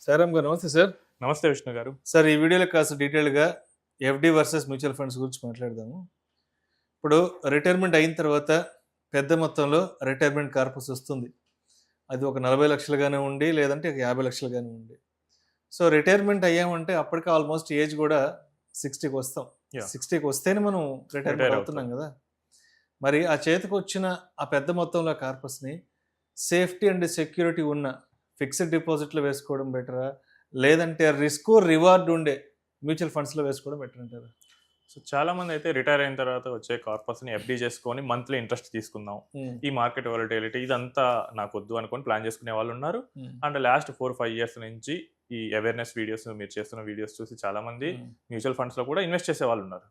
సాయిరామ్ గారు నమస్తే సార్. నమస్తే విష్ణు గారు. సార్ ఈ వీడియోలో కాస్త డీటెయిల్‌గా ఎఫ్‌డి వర్సెస్ మ్యూచువల్ ఫండ్స్ గురించి మాట్లాడదాము. ఇప్పుడు రిటైర్మెంట్ అయిన తర్వాత పెద్ద మొత్తంలో రిటైర్మెంట్ కార్పస్ వస్తుంది. అది ఒక 40 లక్షలు గానివ్వండి, లేదంటే ఒక 50 లక్షలు గానివ్వండి. సో రిటైర్మెంట్ అయ్యామంటే అప్పటికి ఆల్మోస్ట్ ఏజ్ కూడా 60కి వస్తాం. యాహ్! 60కి వస్తేనే మనం రిటైర్మెంట్ రిటైర్ అవుతున్నాం కదా! మరి ఆ చేతికొచ్చిన ఆ పెద్ద మొత్తంలో కార్పస్‌ని సేఫ్టీ అండ్ సెక్యూరిటీ ఉన్న ఫిక్స్డ్ డిపాజిట్‌లో వేసుకోవడం బెటరా? లేదంటే రిస్క్ రివార్డ్ ఉండే మ్యూచువల్ ఫండ్స్‌లో వేసుకోవడం బెటర్ అంటారా? సో చాలామంది అయితే రిటైర్ అయిన తర్వాత వచ్చే కార్పస్‌ని ఎఫ్‌డి చేసుకొని మంత్లీ ఇంట్రెస్ట్ తీసుకుందాం. ఈ మార్కెట్ వాలటిలిటీ ఇదంతా నాకొద్దు అనుకొని ప్లాన్ చేసుకునే వాళ్ళు ఉన్నారు. అండ్ లాస్ట్ 4-5 ఇయర్స్ నుంచి ఈ అవేర్‌నెస్ వీడియోస్ మీరు చేస్తున్న వీడియోస్ చూసి చాలామంది మ్యూచువల్ ఫండ్స్‌లో కూడా ఇన్వెస్ట్ చేసే వాళ్ళు ఉన్నారు.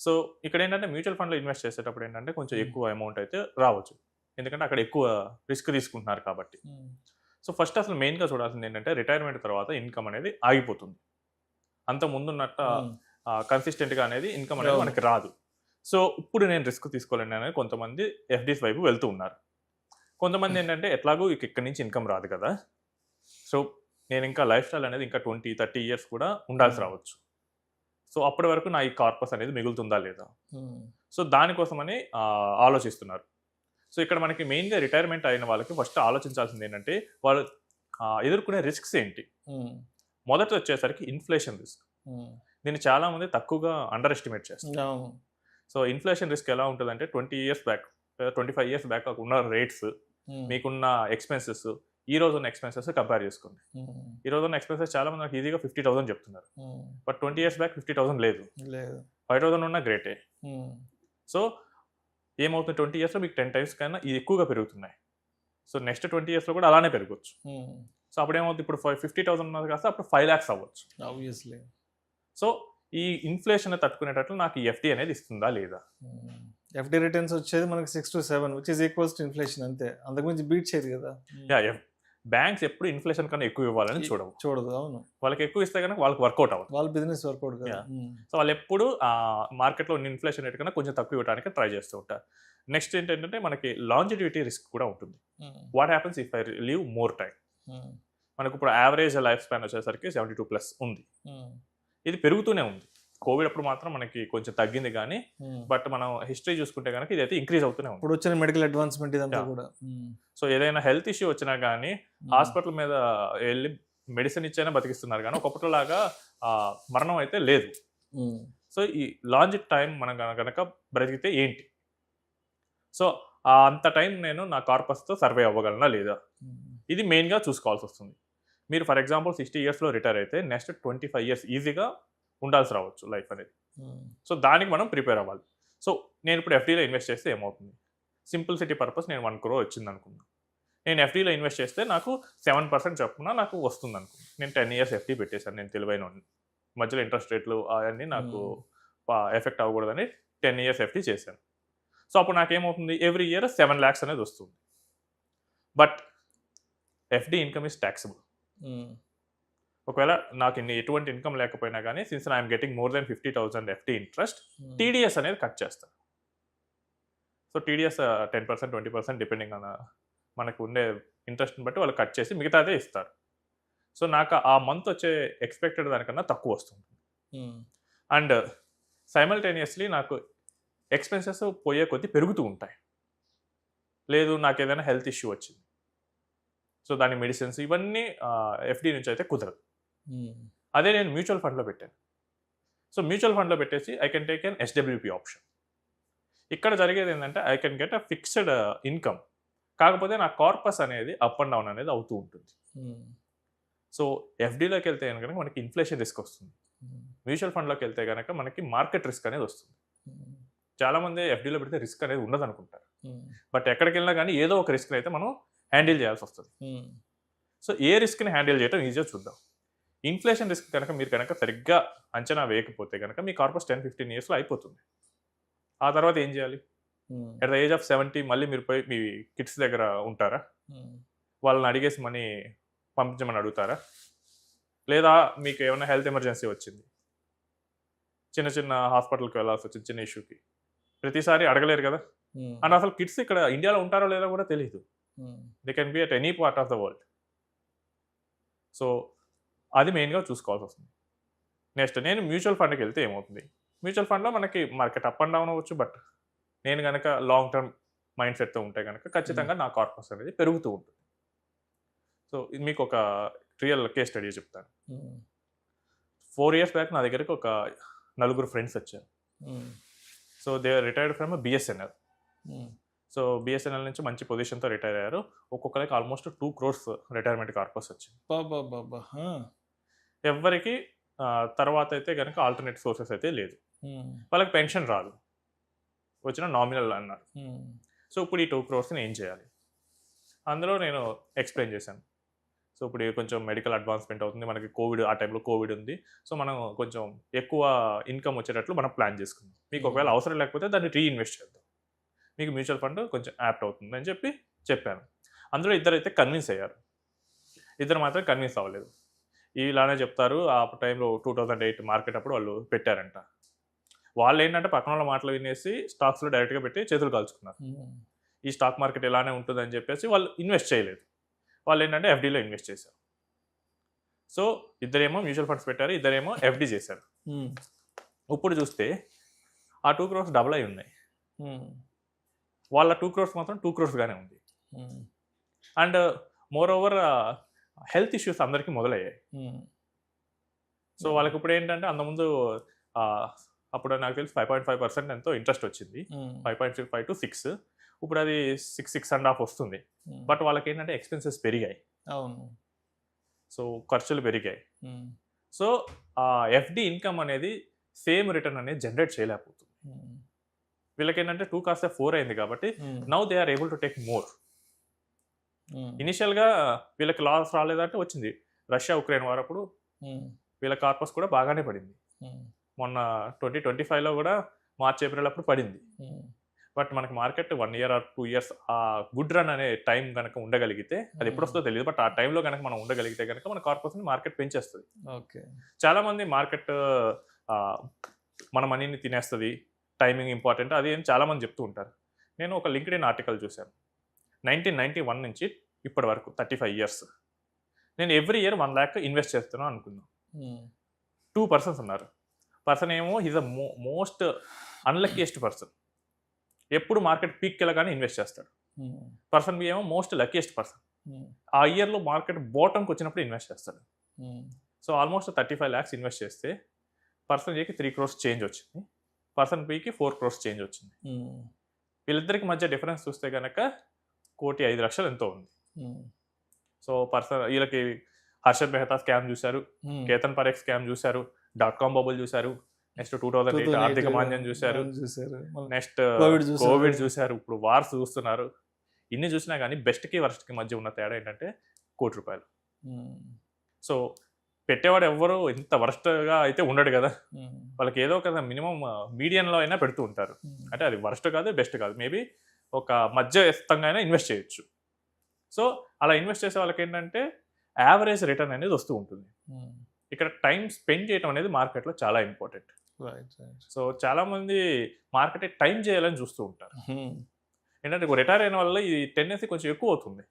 సో ఇక్కడ ఏంటంటే మ్యూచువల్ ఫండ్‌లో ఇన్వెస్ట్ చేసేటప్పుడు ఏంటంటే కొంచెం ఎక్కువ అమౌంట్ అయితే రావచ్చు. ఎందుకంటే అక్కడ ఎక్కువ రిస్క్ తీసుకుంటున్నారు కాబట్టి. సో ఫస్ట్ అసలు మెయిన్‌గా చూడాల్సింది ఏంటంటే రిటైర్మెంట్ తర్వాత ఇన్కమ్ అనేది ఆగిపోతుంది. అంత ముందున్నట్టు కన్సిస్టెంట్‌గా అనేది ఇన్కమ్ అనేది మనకి రాదు. సో ఇప్పుడు నేను రిస్క్ తీసుకోలేను అనేది కొంతమంది ఎఫ్‌డీస్ వైపు వెళ్తూ ఉన్నారు. కొంతమంది ఏంటంటే ఎట్లాగో ఇక్కడి నుంచి ఇన్కమ్ రాదు కదా! సో నేను ఇంకా లైఫ్ స్టైల్ అనేది ఇంకా 20-30 ఇయర్స్ కూడా ఉండాల్సి రావచ్చు. సో అప్పటి వరకు నా ఈ కార్పస్ అనేది మిగులుతుందా లేదా? సో దానికోసమని ఆలోచిస్తున్నారు. సో ఇక్కడ మనకి మెయిన్‌గా రిటైర్మెంట్ అయిన వాళ్ళకి ఫస్ట్ ఆలోచించాల్సింది ఏంటంటే వాళ్ళు ఎదుర్కొనే రిస్క్స్ ఏంటి? మొదట వచ్చేసరికి ఇన్ఫ్లేషన్ రిస్క్. దీన్ని చాలామంది తక్కువగా అండర్ ఎస్టిమేట్ చేస్తారు. సో ఇన్ఫ్లేషన్ రిస్క్ ఎలా ఉంటుందంటే 20 ఇయర్స్ బ్యాక్ 25 ఇయర్స్ బ్యాక్ ఉన్న రేట్స్, మీకున్న ఎక్స్పెన్సెస్, ఈ రోజు ఉన్న ఎక్స్పెన్సెస్ కంపేర్ చేసుకోండి. ఈ రోజు ఉన్న ఎక్స్పెన్సెస్ చాలా మంది నాకు ఈజీగా 50,000 చెప్తున్నారు. బట్ 20 ఇయర్స్ బ్యాక్ 50,000 లేదు. 5,000 ఉన్న గ్రేటే. సో ఏమవుతుంది 20 ఇయర్స్లో మీకు 10 టైమ్స్ కన్నా ఇది ఎక్కువగా పెరుగుతున్నాయి. సో నెక్స్ట్ 20 ఇయర్స్లో కూడా అలానే పెరగవచ్చు. సో అప్పుడు ఏమవుతుంది ఇప్పుడు 50,000 ఉన్నది కాస్త అప్పుడు 5 lakhs అవ్వచ్చు. ఆబ్వియస్లీ. సో ఈ ఇన్ఫ్లేషన్ తట్టుకునేటట్లు నాకు ఈ ఎఫ్‌డి అనేది ఇస్తుందా లేదా? ఎఫ్‌డి రిటర్న్స్ వచ్చేది మనకి 6-7 which is equals to inflation అంతే. అంతకుమించి బీట్ చేయదు కదా! బ్యాంక్స్ ఎప్పుడు ఇన్ఫ్లేషన్ కన్నా ఎక్కువ ఇవ్వాలని చూడదు. అవును. వాళ్ళకి ఎక్కువ ఇస్తే కనుక వాళ్ళకి వర్కౌట్ అవ్వదు. వాళ్ళ బిజినెస్ వర్కౌట్ కదా. సో వాళ్ళు ఎప్పుడు మార్కెట్లో ఇన్ఫ్లేషన్ రేట్ కన్నా కొంచెం తక్కువ ఇవ్వడానికి ట్రై చేస్తూ ఉంటారు. నెక్స్ట్ ఏంటంటే మనకి లాంజిటివిటీ రిస్క్ కూడా ఉంటుంది. What happens if I live more time? మనకు ఇప్పుడు యావరేజ్ లైఫ్ స్పాన్ వచ్చేసరికి 72+ ఉంది. ఇది పెరుగుతూనే ఉంది. కోవిడ్ అప్పుడు మాత్రం మనకి కొంచెం తగ్గింది కానీ బట్ మనం హిస్టరీ చూసుకుంటే కనుక ఇదైతే ఇంక్రీజ్ అవుతూనే ఉంది. ఇప్పుడు వచ్చిన మెడికల్ అడ్వాన్స్మెంట్ ఇదంతా కూడా. సో ఏదైనా హెల్త్ ఇష్యూ వచ్చినా కానీ హాస్పిటల్ మీద వెళ్ళి మెడిసిన్ ఇచ్చైనా బతికిస్తున్నారు కానీ ఒకప్పటిలాగా మరణం అయితే లేదు. సో ఈ లాంజ్ టైం మనం కనుక బ్రతికితే ఏంటి? సో అంత టైం నేను నా కార్పస్తో సర్వే అవ్వగలనా లేదా? ఇది మెయిన్గా చూసుకోవాల్సి వస్తుంది. మీరు ఫర్ ఎగ్జాంపుల్ 60 ఇయర్స్లో రిటైర్ అయితే నెక్స్ట్ 25 ఇయర్స్ ఈజీగా ఉండాల్సి రావచ్చు లైఫ్ అనేది. సో దానికి మనం ప్రిపేర్ అవ్వాలి. సో నేను ఇప్పుడు ఎఫ్‌డీలో ఇన్వెస్ట్ చేస్తే ఏమవుతుంది? సింప్లిసిటీ పర్పస్ నేను 1 crore వచ్చింది అనుకుందాం. నేను ఎఫ్‌డీలో ఇన్వెస్ట్ చేస్తే నాకు 7% చొప్పున నాకు వస్తుంది అనుకుందాం. నేను 10 ఇయర్స్ ఎఫ్‌డీ పెట్టేశాను. నేను తెలివైనోడిని. మధ్యలో ఇంట్రెస్ట్ రేట్లు అవన్నీ నాకు ఎఫెక్ట్ అవ్వకూడదని 10 ఇయర్స్ ఎఫ్‌డీ చేశాను. సో అప్పుడు నాకేమవుతుంది? ఎవ్రీ ఇయర్ 7 lakhs అనేది వస్తుంది. But FD income is taxable. ఒకవేళ నాకు ఎటువంటి ఇన్కమ్ లేకపోయినా కానీ since I'm getting more than 50,000 FD interest, TDS అనేది కట్ చేస్తారు. సో టీడీఎస్ 10%, 20% డిపెండింగ్ ఆన్ మనకు ఉండే ఇంట్రెస్ట్ని బట్టి వాళ్ళు కట్ చేసి మిగతాదే ఇస్తారు. సో నాకు ఆ మంత్ వచ్చే ఎక్స్పెక్టెడ్ దానికన్నా తక్కువ వస్తుంది. అండ్ సైమల్టేనియస్లీ నాకు ఎక్స్పెన్సెస్ పోయే కొద్దీ పెరుగుతూ ఉంటాయి. లేదు నాకు ఏదైనా హెల్త్ ఇష్యూ వచ్చింది, సో దాని మెడిసిన్స్ ఇవన్నీ ఎఫ్‌డీ నుంచి అయితే కుదరదు. అదే నేను మ్యూచువల్ ఫండ్లో పెట్టాను. సో మ్యూచువల్ ఫండ్లో పెట్టేసి I can take an SWP option. ఇక్కడ జరిగేది ఏంటంటే I can get a fixed income. కాకపోతే నా కార్పస్ అనేది అప్ అండ్ డౌన్ అనేది అవుతూ ఉంటుంది. సో ఎఫ్‌డీలోకి వెళ్తే కనుక మనకి ఇన్ఫ్లేషన్ రిస్క్ వస్తుంది. మ్యూచువల్ ఫండ్లోకి వెళ్తే కనుక మనకి మార్కెట్ రిస్క్ అనేది వస్తుంది. చాలామంది ఎఫ్‌డీలో పెడితే రిస్క్ అనేది ఉండదు అనుకుంటారు. బట్ ఎక్కడికి వెళ్ళినా కానీ ఏదో ఒక రిస్క్ అయితే మనం హ్యాండిల్ చేయాల్సి వస్తుంది. సో ఏ రిస్క్ని హ్యాండిల్ చేయడం ఈజీగా చూద్దాం. ఇన్ఫ్లేషన్ రిస్క్ కనుక మీరు కనుక సరిగ్గా అంచనా వేయకపోతే కనుక మీ కార్పస్ 10-15 ఇయర్స్లో అయిపోతుంది. ఆ తర్వాత ఏం చేయాలి? ఎట్ ద ఏజ్ ఆఫ్ 70 మళ్ళీ మీరు పోయి మీ కిడ్స్ దగ్గర ఉంటారా? వాళ్ళని అడిగేసి మనీ పంపించమని అడుగుతారా? లేదా మీకు ఏమైనా హెల్త్ ఎమర్జెన్సీ వచ్చింది, చిన్న చిన్న హాస్పిటల్కి వెళ్ళాల్సి వచ్చింది చిన్న ఇష్యూకి, ప్రతిసారి అడగలేరు కదా. అండ్ అసలు కిడ్స్ ఇక్కడ ఇండియాలో ఉంటారో లేదో కూడా తెలియదు. They can be at any part of the world. So అది మెయిన్గా చూసుకోవాల్సి వస్తుంది. నెక్స్ట్ నేను మ్యూచువల్ ఫండ్కి వెళ్తే ఏమవుతుంది, మ్యూచువల్ ఫండ్లో మనకి మార్కెట్ అప్ అండ్ డౌన్ అవ్వచ్చు, బట్ నేను కనుక లాంగ్ టర్మ్ మైండ్ సెట్తో ఉంటే కనుక ఖచ్చితంగా నా కార్పస్ అనేది పెరుగుతూ ఉంటుంది. సో ఇది మీకు ఒక రియల్ కేస్ స్టడీ చెప్తాను. 4 years బ్యాక్ నా దగ్గరికి ఒక 4 ఫ్రెండ్స్ వచ్చారు. So they retired from BSNL. So BSNL నుంచి మంచి పొజిషన్తో రిటైర్ అయ్యారు. ఒక్కొక్కరికి ఆల్మోస్ట్ 2 crores రిటైర్మెంట్ కార్పస్ వచ్చింది. ఎవరికి తర్వాత అయితే కనుక ఆల్టర్నేట్ సోర్సెస్ అయితే లేదు, వాళ్ళకి పెన్షన్ రాదు, వచ్చిన నామినల్ అన్నారు. సో ఇప్పుడు ఈ 2 crores ఏం చేయాలి, అందులో నేను ఎక్స్ప్లెయిన్ చేశాను. సో ఇప్పుడు కొంచెం మెడికల్ అడ్వాన్స్మెంట్ అవుతుంది, మనకి కోవిడ్, ఆ టైంలో కోవిడ్ ఉంది. సో మనం కొంచెం ఎక్కువ ఇన్కమ్ వచ్చేటట్లు మనం ప్లాన్ చేసుకుందాం. మీకు ఒకవేళ అవసరం లేకపోతే దాన్ని రీఇన్వెస్ట్ చేద్దాం, మీకు మ్యూచువల్ ఫండ్ కొంచెం యాప్ట్ అవుతుంది అని చెప్పాను. అందులో ఇద్దరైతే కన్విన్స్ అయ్యారు, ఇద్దరు మాత్రం కన్విన్స్ అవ్వలేదు. ఇలానే చెప్తారు. ఆ టైంలో 2008 మార్కెట్ అప్పుడు వాళ్ళు పెట్టారంట. వాళ్ళు ఏంటంటే పక్కన వాళ్ళ మాటలు వినేసి స్టాక్స్లో డైరెక్ట్గా పెట్టి చేతులు కాల్చుకున్నారు. ఈ స్టాక్ మార్కెట్ ఇలానే ఉంటుందని చెప్పేసి వాళ్ళు ఇన్వెస్ట్ చేయలేదు. వాళ్ళు ఏంటంటే ఎఫ్డీలో ఇన్వెస్ట్ చేశారు. సో ఇద్దరేమో మ్యూచువల్ ఫండ్స్ పెట్టారు, ఇద్దరేమో ఎఫ్డీ చేశారు. ఇప్పుడు చూస్తే ఆ 2 crores డబుల్ అయి ఉన్నాయి. వాళ్ళ 2 crores మాత్రం 2 crores గానే ఉంది. And more over health issues అందరికీ మొదలయ్యాయి. సో వాళ్ళకి ఇప్పుడు ఏంటంటే అంతకుముందు అప్పుడు నాకు తెలిసి 5.5% ఎంతో ఇంట్రెస్ట్ వచ్చింది, 5.5 to 6. ఇప్పుడు అది 6.5 వస్తుంది. బట్ వాళ్ళకి ఏంటంటే ఎక్స్పెన్సెస్ పెరిగాయి, సో ఖర్చులు పెరిగాయి. సో ఆ ఎఫ్డి ఇన్కమ్ అనేది సేమ్ రిటర్న్ అనేది జనరేట్ చేయలేకపోతుంది. వీళ్ళకి ఏంటంటే 2 కాస్త 4 అయింది కాబట్టి now they are able to take more. ఇనిషియల్గా వీళ్ళకి లాస్ రాలేదంటే వచ్చింది. రష్యా ఉక్రెయిన్ వార్ అప్పుడు వీళ్ళ కార్పస్ కూడా బాగానే పడింది. మొన్న 2025లో కూడా మార్చ్ ఏప్రిల్ అప్పుడు పడింది. బట్ మనకి మార్కెట్ 1 year or 2 years ఆ గుడ్ రన్ అనే టైం కనుక ఉండగలిగితే, అది ఎప్పుడు వస్తుందో తెలియదు, బట్ ఆ టైంలో కనుక మనం ఉండగలిగితే కనుక మన కార్పస్ని మార్కెట్ పెంచేస్తుంది. చాలా మంది మార్కెట్ మన మనీని తినేస్తుంది, టైమింగ్ ఇంపార్టెంట్ అది అని చాలా మంది చెప్తూ ఉంటారు. నేను ఒక లింక్డ్ఇన్ ఆర్టికల్ చూశాను. 1991 నుంచి ఇప్పటి వరకు 35 years నేను ఎవ్రీ ఇయర్ 1 lakh ఇన్వెస్ట్ చేస్తున్నాను అనుకుందాం. 2 persons ఉన్నారు. పర్సన్ ఏమో ఈజ్ అ మోస్ట్ అన్లక్కీయెస్ట్ పర్సన్, ఎప్పుడు మార్కెట్ పీక్ వెళ్ళగానే ఇన్వెస్ట్ చేస్తాడు. పర్సన్ బి ఏమో మోస్ట్ లక్కీయెస్ట్ పర్సన్, ఆ ఇయర్లో మార్కెట్ బాటంకి వచ్చినప్పుడు ఇన్వెస్ట్ చేస్తాడు. సో ఆల్మోస్ట్ 35 lakhs ఇన్వెస్ట్ చేస్తే పర్సన్ ఏకి 3 crores చేంజ్ వచ్చింది, పర్సన్ బికి 4 crores చేంజ్ వచ్చింది. వీళ్ళిద్దరికి మధ్య డిఫరెన్స్ చూస్తే కనుక 1,05,00,000 ఎంతో ఉంది. సో పర్సన్ వీళ్ళకి హర్షద్ మెహతా స్కామ్ చూశారు, కేతన్ పరేఖ్ స్కామ్ చూశారు, .com బబుల్ చూశారు, నెక్స్ట్ 2008 ఆర్థిక మాంద్యం చూశారు, నెక్స్ట్ కోవిడ్ చూశారు, ఇప్పుడు వార్స్ చూస్తున్నారు. ఇన్ని చూసినా కానీ బెస్ట్కి వర్స్ట్కి మధ్య ఉన్న తేడా ఏంటంటే ₹1,00,00,000. సో పెట్టేవాడు ఎవ్వరు ఇంత వర్స్ట్గా అయితే ఉండడు కదా, వాళ్ళకి ఏదో ఒక మినిమం మీడియంలో అయినా పెడుతూ ఉంటారు. అంటే అది వర్స్ట్ కాదు, బెస్ట్ కాదు, మేబీ ఒక మధ్యస్థంగా అయినా ఇన్వెస్ట్ చేయొచ్చు. సో అలా ఇన్వెస్ట్ చేసే వాళ్ళకి ఏంటంటే యావరేజ్ రిటర్న్ అనేది వస్తూ ఉంటుంది. ఇక్కడ టైం స్పెండ్ చేయడం అనేది మార్కెట్లో చాలా ఇంపార్టెంట్. సో చాలా మంది మార్కెట్ టైం చేయాలని చూస్తూ ఉంటారు. ఏంటంటే రిటైర్ అయిన వల్ల ఈ టెండెన్సీ కొంచెం ఎక్కువ అవుతుంది.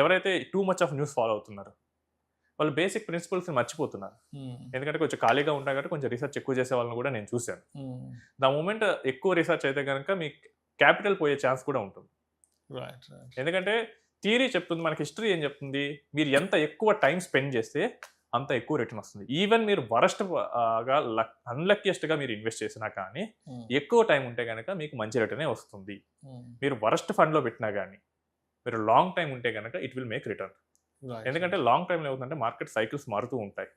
ఎవరైతే too much of news follow అవుతున్నారో వాళ్ళు బేసిక్ ప్రిన్సిపల్స్ మర్చిపోతున్నారు. ఎందుకంటే కొంచెం ఖాళీగా ఉంటాయి కాబట్టి కొంచెం రీసెర్చ్ ఎక్కువ చేసే వాళ్ళని కూడా నేను చూశాను. ద మూమెంట్ ఎక్కువ రీసెర్చ్ అయితే కనుక మీ క్యాపిటల్ పోయే ఛాన్స్ కూడా ఉంటుంది. ఎందుకంటే థియరీ చెప్తుంది, మనకి హిస్టరీ ఏం చెప్తుంది, మీరు ఎంత ఎక్కువ టైం స్పెండ్ చేస్తే అంత ఎక్కువ రిటర్న్ వస్తుంది. ఈవెన్ మీరు వరస్ట్గా అన్లక్కీయెస్ట్గా మీరు ఇన్వెస్ట్ చేసినా కానీ ఎక్కువ టైం ఉంటే కనుక మీకు మంచి రిటర్నే వస్తుంది. మీరు వరస్ట్ ఫండ్లో పెట్టినా కానీ మీరు లాంగ్ టైం ఉంటే కనుక ఇట్ విల్ మేక్ రిటర్న్. ఎందుకంటే లాంగ్ టైంలో ఏమవుతుందంటే మార్కెట్ సైకిల్స్ మారుతూ ఉంటాయి.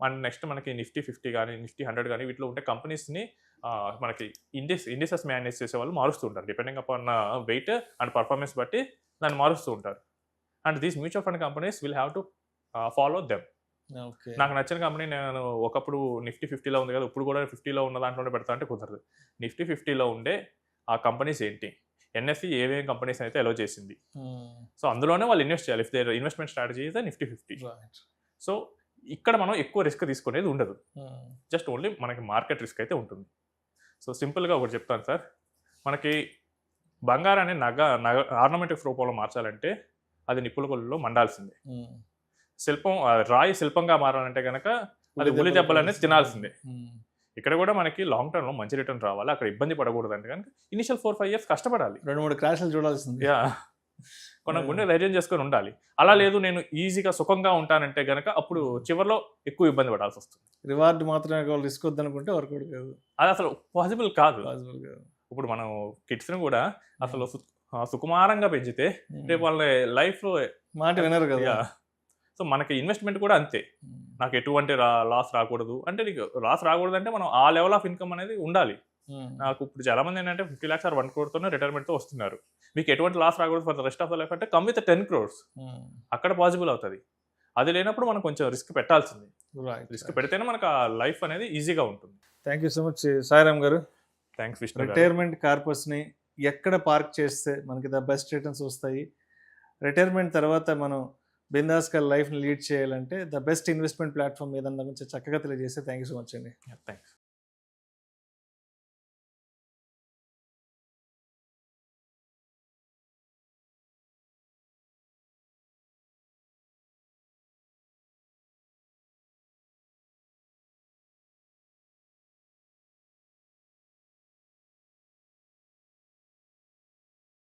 అండ్ నెక్స్ట్ మనకి Nifty 50 కానీ Nifty 100 కానీ వీటిలో ఉంటే కంపెనీస్ని మనకి ఇండిసెస్ మేనేజ్ చేసే వాళ్ళు మారుస్తూ ఉంటారు. Depending upon weight and performance బట్టి దాన్ని మారుస్తూ ఉంటారు. And these mutual fund companies will have to follow them. నాకు నచ్చిన కంపెనీ నేను ఒకప్పుడు Nifty 50లో ఉంది కదా, ఇప్పుడు కూడా 50లో ఉన్న దాంట్లోనే పెడతా అంటే కుదరదు. Nifty 50లో ఉండే ఆ కంపెనీస్ ఏంటి, NSE ఏమేమి కంపెనీస్ అయితే అలో చేసింది, సో అందులోనే వాళ్ళు ఇన్వెస్ట్ చేయాలి. If there investment strategy is Nifty 50. So ఇక్కడ మనం ఎక్కువ రిస్క్ తీసుకునేది ఉండదు, జస్ట్ ఓన్లీ మనకి మార్కెట్ రిస్క్ అయితే ఉంటుంది. సో సింపుల్గా ఒకటి చెప్తాను సార్, మనకి బంగారాన్ని ఆర్నమెంటిక్ రూపంలో మార్చాలంటే అది నిప్పుల కొలులో మండాల్సిందే. శిల్పం రాయి శిల్పంగా మారాలంటే కనుక అది ఉలి దెబ్బలు అనేది తినాల్సిందే. ఇక్కడ కూడా మనకి లాంగ్ టర్మ్ లో మంచి రిటర్న్ రావాలి, అక్కడ ఇబ్బంది పడకూడదు అంటే కనుక ఇనిషియల్ 4-5 years కష్టపడాలి. 2-3 క్రాష్లు చూడాల్సింది. యా, కొన్ని గుండె ధైర్యం చేసుకొని ఉండాలి. అలా లేదు నేను ఈజీగా సుఖంగా ఉంటానంటే గనక అప్పుడు చివరిలో ఎక్కువ ఇబ్బంది పడాల్సి వస్తుంది. రివార్డ్ మాత్రమే కావాలి, రిస్క్ వద్దనుకుంటే వర్కౌట్ కాదు, అది అసలు పాసిబుల్ కాదు. పాసిబుల్ కాదు. ఇప్పుడు మనం కిడ్స్ ని కూడా అసలు సుకుమారంగా పెంచితే రేపు వాళ్ళ లైఫ్ లో మాట వినరు కదా. సో మనకి ఇన్వెస్ట్మెంట్ కూడా అంతే, నాకు ఎటువంటి లాస్ రాకూడదు అంటే, నీకు లాస్ రాకూడదు అంటే మనం ఆ లెవెల్ ఆఫ్ ఇన్కమ్ అనేది ఉండాలి. నాకు ఇప్పుడు చాలా మంది ఏంటంటే 50 lakhs or 1 crore తోనే రిటైర్మెంట్ తో వస్తున్నారు. మీకు ఎటువంటి లాస్ రాకూడదు for the rest of the life అంటే కమ్ విత్ 10 crores, అక్కడ పాసిబుల్ అవుతుంది. అది లేనప్పుడు మనం కొంచెం రిస్క్ పెట్టాల్సింది. రిస్క్ పెడితేనే మనకు ఆ లైఫ్ అనేది ఈజీగా ఉంటుంది. Thank you so much Sairam గారు. థ్యాంక్స్ విష్ణు. రిటైర్మెంట్ కార్పస్ని ఎక్కడ పార్క్ చేస్తే మనకి ద బెస్ట్ రిటర్న్స్ వస్తాయి, రిటైర్మెంట్ తర్వాత మనం బిందాస్గా లైఫ్ని లీడ్ చేయాలంటే ద బెస్ట్ ఇన్వెస్ట్మెంట్ ప్లాట్ఫామ్ ఏదన్నా గురించి చక్కగా తెలియజేస్తే థ్యాంక్ యూ సో మచ్ అండి. థ్యాంక్స్.